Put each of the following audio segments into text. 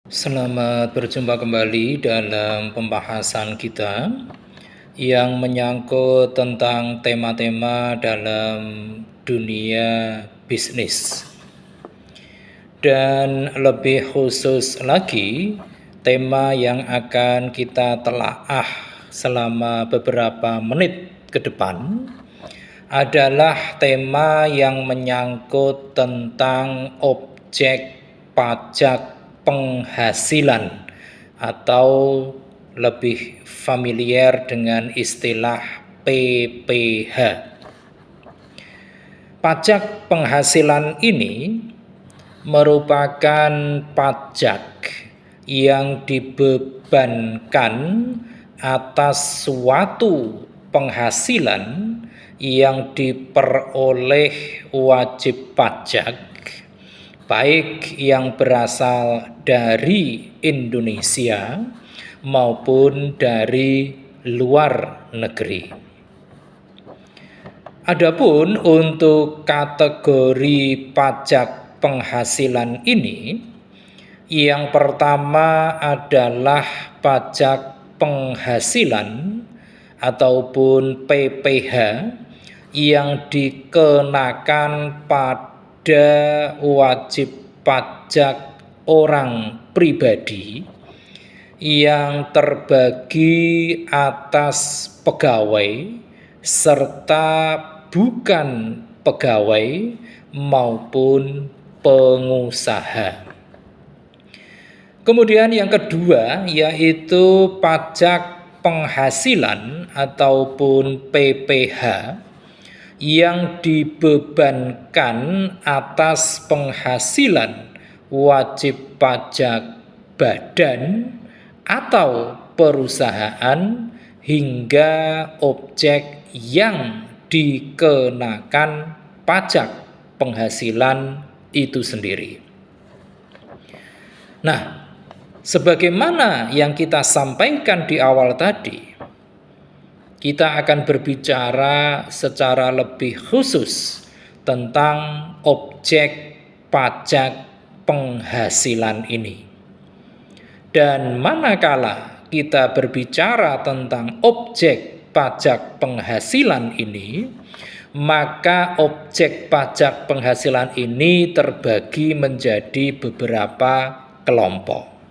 Selamat berjumpa kembali dalam pembahasan kita yang menyangkut tentang tema-tema dalam dunia bisnis. Dan lebih khusus lagi, tema yang akan kita telaah selama beberapa menit ke depan adalah tema yang menyangkut tentang objek pajak penghasilan atau lebih familiar dengan istilah PPH. Pajak penghasilan ini merupakan pajak yang dibebankan atas suatu penghasilan yang diperoleh wajib pajak, baik yang berasal dari Indonesia maupun dari luar negeri. Adapun untuk kategori pajak penghasilan ini, yang pertama adalah pajak penghasilan ataupun PPH yang dikenakan pada wajib pajak orang pribadi yang terbagi atas pegawai serta bukan pegawai maupun pengusaha. Kemudian yang kedua yaitu pajak penghasilan ataupun PPH yang dibebankan atas penghasilan wajib pajak badan atau perusahaan hingga objek yang dikenakan pajak penghasilan itu sendiri. Nah, sebagaimana yang kita sampaikan di awal tadi, kita akan berbicara secara lebih khusus tentang objek pajak penghasilan ini. Dan manakala kita berbicara tentang objek pajak penghasilan ini, maka objek pajak penghasilan ini terbagi menjadi beberapa kelompok.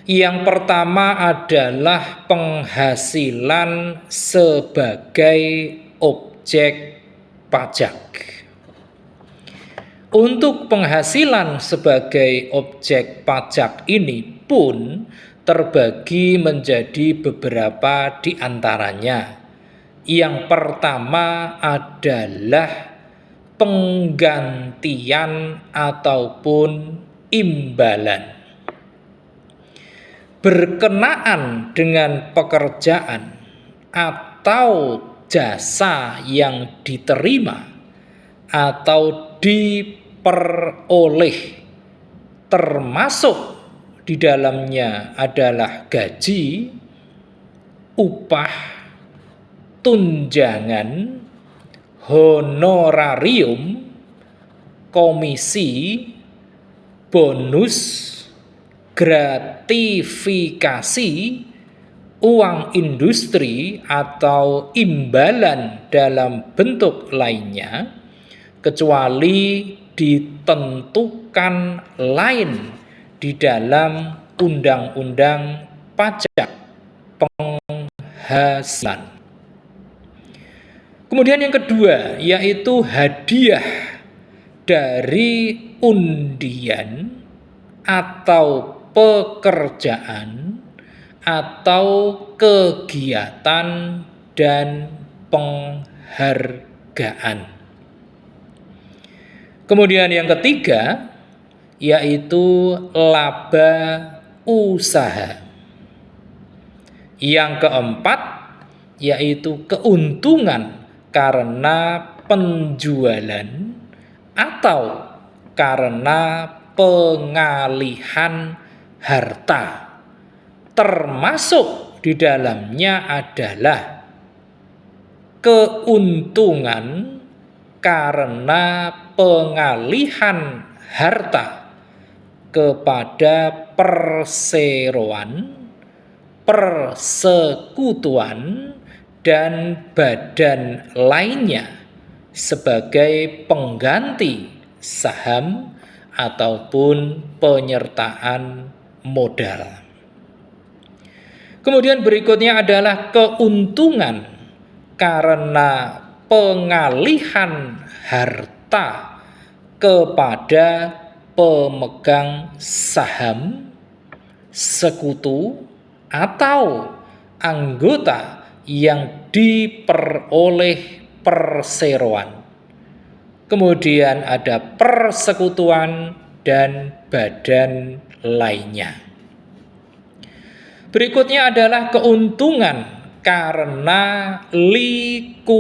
Yang pertama adalah penghasilan sebagai objek pajak. Untuk penghasilan sebagai objek pajak ini pun terbagi menjadi beberapa di antaranya. Yang pertama adalah penggantian ataupun imbalan. Berkenaan dengan pekerjaan atau jasa yang diterima atau diperoleh, termasuk di dalamnya adalah gaji, upah, tunjangan, honorarium, komisi, bonus, gratifikasi, uang industri atau imbalan dalam bentuk lainnya, kecuali ditentukan lain di dalam Undang-Undang Pajak Penghasilan. Kemudian yang kedua yaitu hadiah dari undian atau pekerjaan atau kegiatan dan penghargaan. Kemudian yang ketiga yaitu laba usaha. Yang keempat yaitu keuntungan karena penjualan atau karena pengalihan harta, termasuk di dalamnya adalah keuntungan karena pengalihan harta kepada perseroan, persekutuan, dan badan lainnya sebagai pengganti saham ataupun penyertaan modal. Kemudian berikutnya adalah keuntungan karena pengalihan harta kepada pemegang saham, sekutu, atau anggota yang diperoleh perseroan. Kemudian ada persekutuan dan badan lainnya. Berikutnya adalah keuntungan karena likuidasi,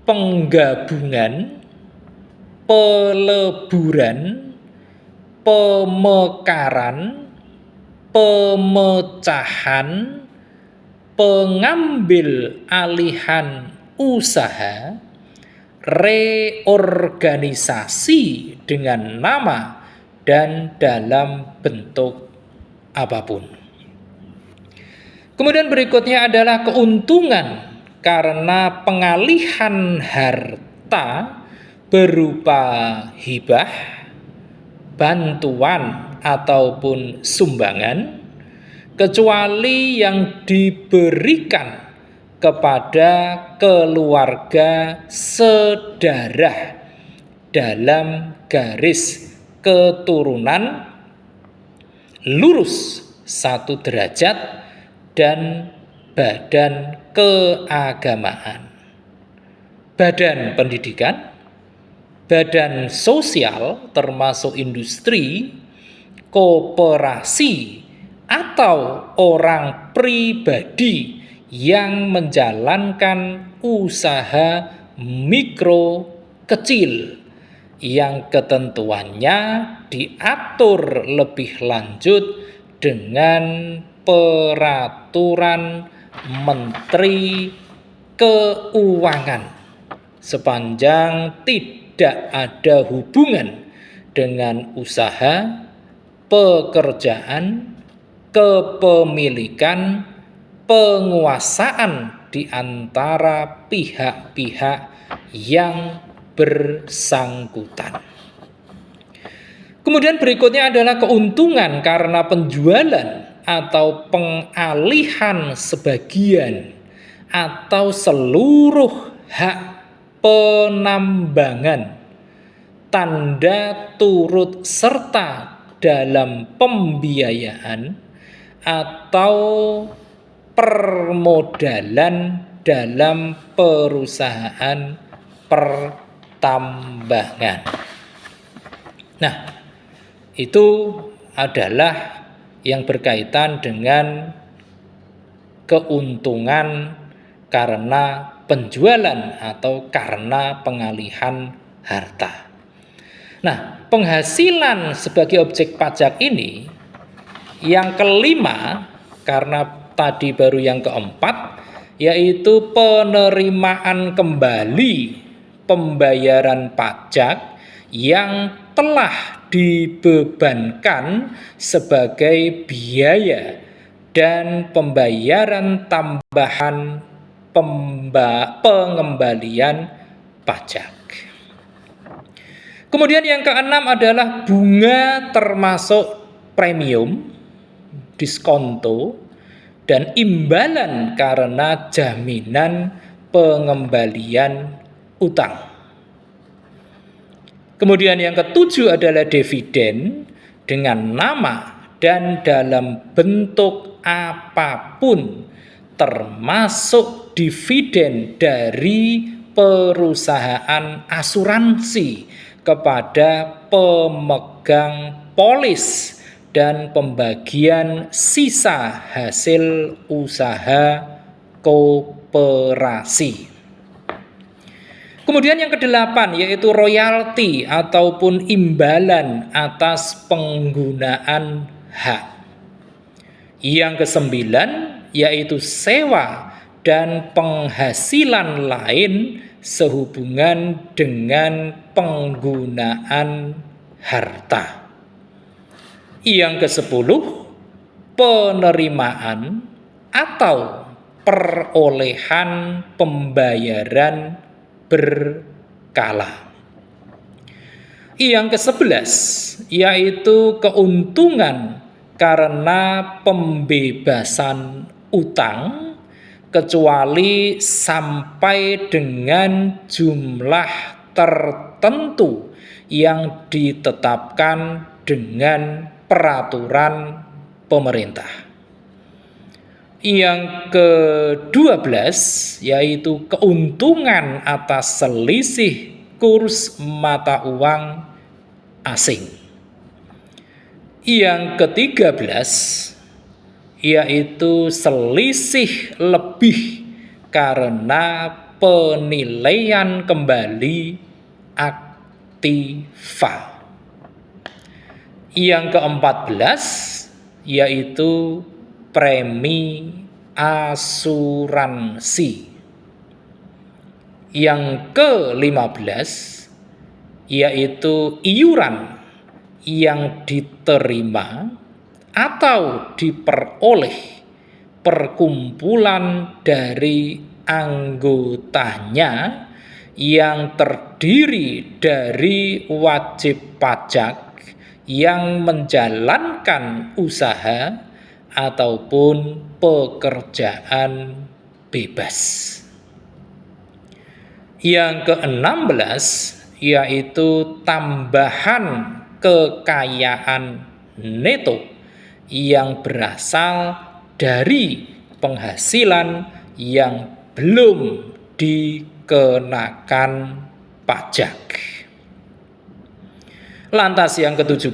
penggabungan, peleburan, pemekaran, pemecahan, pengambil alihan usaha, reorganisasi dengan nama dan dalam bentuk apapun. Kemudian berikutnya adalah keuntungan karena pengalihan harta berupa hibah, bantuan ataupun sumbangan, kecuali yang diberikan kepada keluarga sedarah dalam garis keturunan lurus 1 derajat dan badan keagamaan, badan pendidikan, badan sosial termasuk industri, koperasi, atau orang pribadi yang menjalankan usaha mikro kecil yang ketentuannya diatur lebih lanjut dengan peraturan Menteri Keuangan sepanjang tidak ada hubungan dengan usaha, pekerjaan, kepemilikan, penguasaan di antara pihak-pihak yang bersangkutan. Kemudian berikutnya adalah keuntungan karena penjualan atau pengalihan sebagian atau seluruh hak penambangan, tanda turut serta dalam pembiayaan atau permodalan dalam perusahaan pertambangan. Nah, itu adalah yang berkaitan dengan keuntungan karena penjualan atau karena pengalihan harta. Nah, penghasilan sebagai objek pajak ini yang kelima, karena tadi baru yang keempat, yaitu penerimaan kembali pembayaran pajak yang telah dibebankan sebagai biaya dan pembayaran tambahan pengembalian pajak. Kemudian yang keenam adalah bunga termasuk premium, diskonto, dan imbalan karena jaminan pengembalian utang. Kemudian yang ketujuh adalah dividen dengan nama dan dalam bentuk apapun, termasuk dividen dari perusahaan asuransi kepada pemegang polis dan pembagian sisa hasil usaha koperasi. Kemudian yang kedelapan yaitu royalti ataupun imbalan atas penggunaan hak. Yang kesembilan yaitu sewa dan penghasilan lain sehubungan dengan penggunaan harta. Yang ke-10, penerimaan atau perolehan pembayaran berkala. Yang ke-11 yaitu keuntungan karena pembebasan utang kecuali sampai dengan jumlah tertentu yang ditetapkan dengan peraturan pemerintah. Yang ke-12 yaitu keuntungan atas selisih kurs mata uang asing. Yang ke-13 yaitu selisih lebih karena penilaian kembali aktiva. Yang ke-14 yaitu premi asuransi. Yang ke-15 yaitu iuran yang diterima atau diperoleh perkumpulan dari anggotanya yang terdiri dari wajib pajak yang menjalankan usaha ataupun pekerjaan bebas. Yang ke-16 yaitu tambahan kekayaan neto yang berasal dari penghasilan yang belum dikenakan pajak. Lantas yang ke-17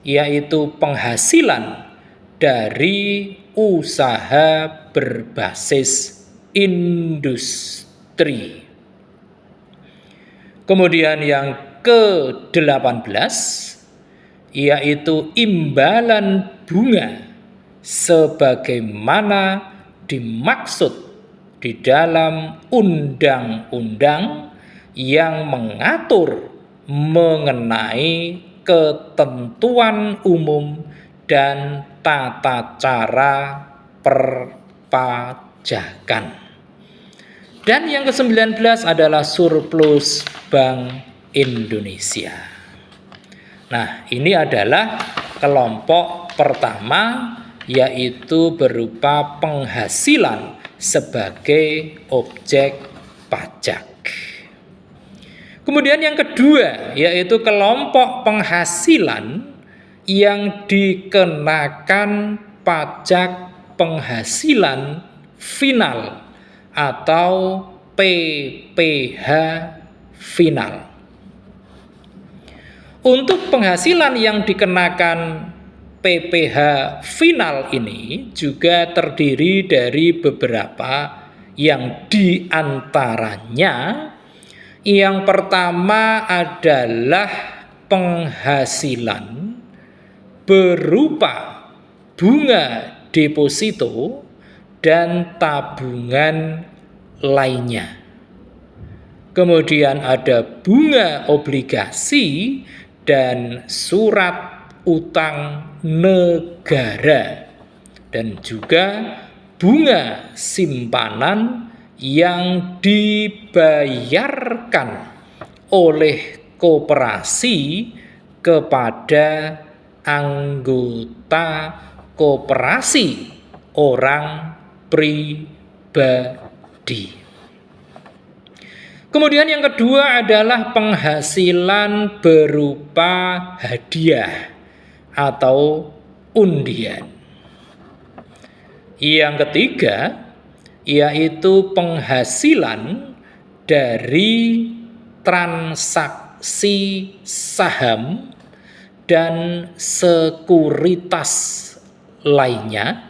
yaitu penghasilan dari usaha berbasis industri. Kemudian yang ke-18 yaitu imbalan bunga sebagaimana dimaksud di dalam undang-undang yang mengatur mengenai ketentuan umum dan tata cara perpajakan. Dan yang ke-19 adalah surplus Bank Indonesia. Nah, ini adalah kelompok pertama, yaitu berupa penghasilan sebagai objek pajak. Kemudian yang kedua, yaitu kelompok penghasilan yang dikenakan pajak penghasilan final atau PPh final. Untuk penghasilan yang dikenakan PPh final ini juga terdiri dari beberapa, yang diantaranya yang pertama adalah penghasilan berupa bunga deposito dan tabungan lainnya. Kemudian ada bunga obligasi dan surat utang negara, dan juga bunga simpanan yang dibayarkan oleh koperasi kepada anggota koperasi orang pribadi. Kemudian yang kedua adalah penghasilan berupa hadiah atau undian. Yang ketiga yaitu penghasilan dari transaksi saham dan sekuritas lainnya.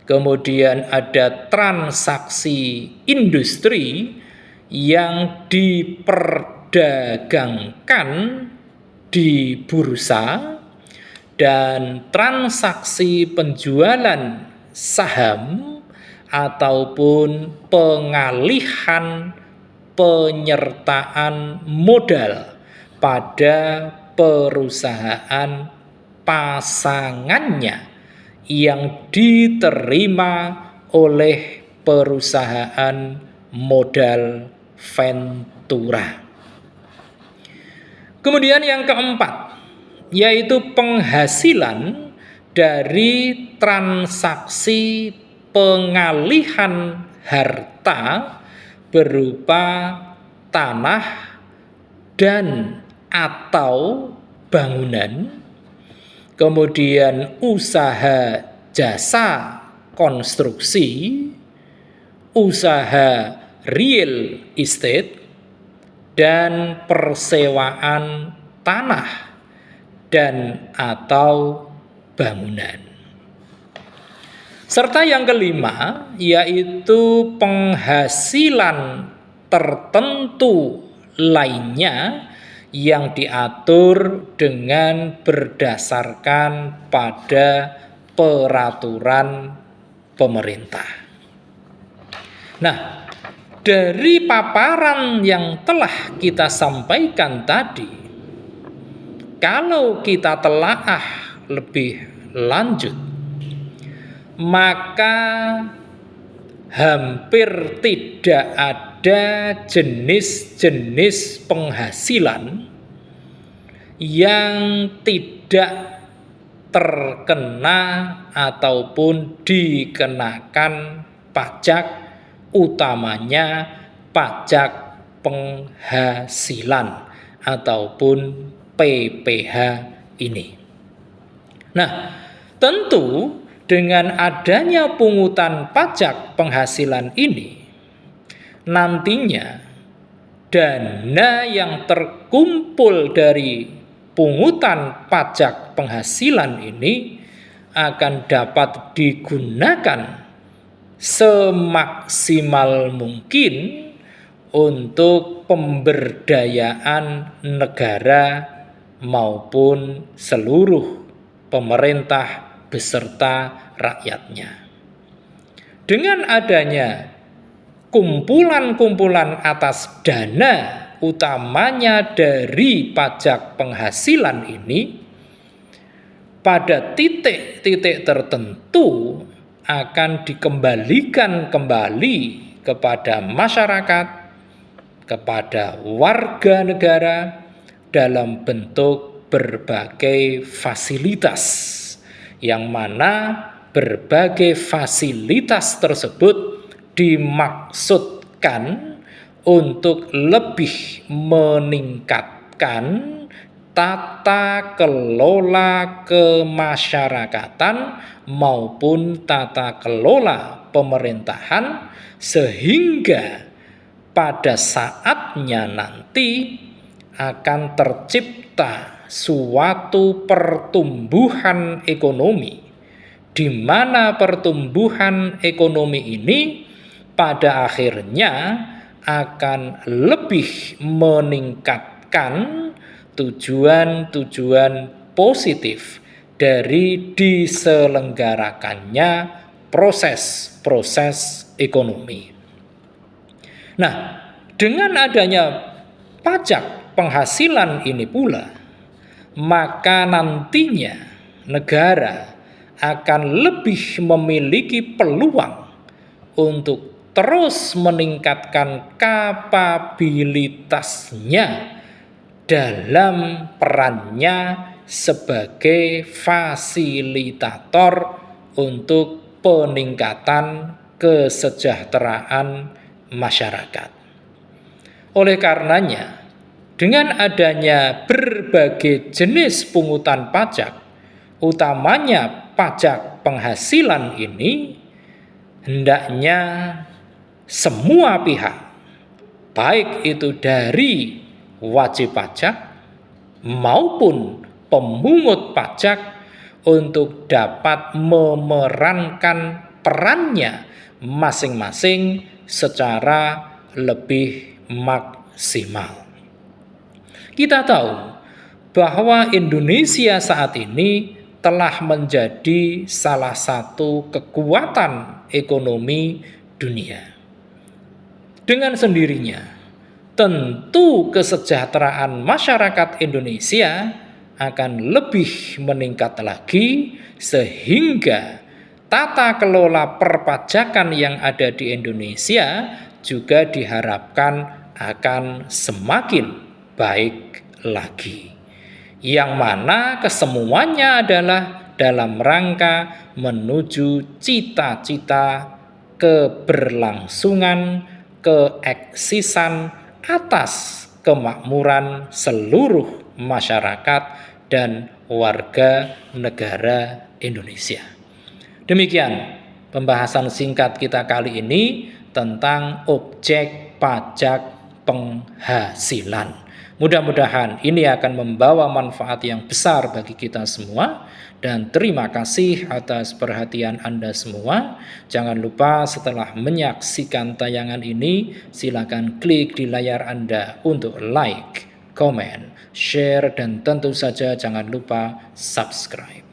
Kemudian ada transaksi industri yang diperdagangkan di bursa, dan transaksi penjualan saham ataupun pengalihan penyertaan modal pada perusahaan pasangannya yang diterima oleh perusahaan modal Ventura. Kemudian yang keempat, yaitu penghasilan dari transaksi pengalihan harta berupa tanah dan atau bangunan, kemudian usaha jasa konstruksi, usaha real estate, dan persewaan tanah dan atau bangunan. Serta yang kelima, yaitu penghasilan tertentu lainnya yang diatur dengan berdasarkan pada peraturan pemerintah. Nah, dari paparan yang telah kita sampaikan tadi, kalau kita telaah lebih lanjut, maka hampir tidak ada jenis-jenis penghasilan yang tidak terkena ataupun dikenakan pajak, utamanya pajak penghasilan ataupun PPh ini. Nah, tentu dengan adanya pungutan pajak penghasilan ini, nantinya dana yang terkumpul dari pungutan pajak penghasilan ini akan dapat digunakan semaksimal mungkin untuk pemberdayaan negara maupun seluruh pemerintah beserta rakyatnya. Dengan adanya kumpulan-kumpulan atas dana utamanya dari pajak penghasilan ini, pada titik-titik tertentu akan dikembalikan kembali kepada masyarakat, kepada warga negara dalam bentuk berbagai fasilitas, yang mana berbagai fasilitas tersebut dimaksudkan untuk lebih meningkatkan tata kelola kemasyarakatan maupun tata kelola pemerintahan, sehingga pada saatnya nanti akan tercipta suatu pertumbuhan ekonomi, di mana pertumbuhan ekonomi ini pada akhirnya akan lebih meningkatkan tujuan-tujuan positif dari diselenggarakannya proses-proses ekonomi. Nah, dengan adanya pajak penghasilan ini pula, maka nantinya negara akan lebih memiliki peluang untuk terus meningkatkan kapabilitasnya dalam perannya sebagai fasilitator untuk peningkatan kesejahteraan masyarakat. Oleh karenanya, dengan adanya berbagai jenis pungutan pajak, utamanya pajak penghasilan ini, hendaknya semua pihak, baik itu dari wajib pajak maupun pemungut pajak, untuk dapat memerankan perannya masing-masing secara lebih maksimal. Kita tahu bahwa Indonesia saat ini telah menjadi salah satu kekuatan ekonomi dunia. Dengan sendirinya, tentu kesejahteraan masyarakat Indonesia akan lebih meningkat lagi, sehingga tata kelola perpajakan yang ada di Indonesia juga diharapkan akan semakin baik lagi. Yang mana kesemuanya adalah dalam rangka menuju cita-cita keberlangsungan, keeksisan atas kemakmuran seluruh masyarakat dan warga negara Indonesia. Demikian pembahasan singkat kita kali ini tentang objek pajak penghasilan. Mudah-mudahan ini akan membawa manfaat yang besar bagi kita semua, dan terima kasih atas perhatian Anda semua. Jangan lupa setelah menyaksikan tayangan ini, silakan klik di layar Anda untuk like, komen, share, dan tentu saja jangan lupa subscribe.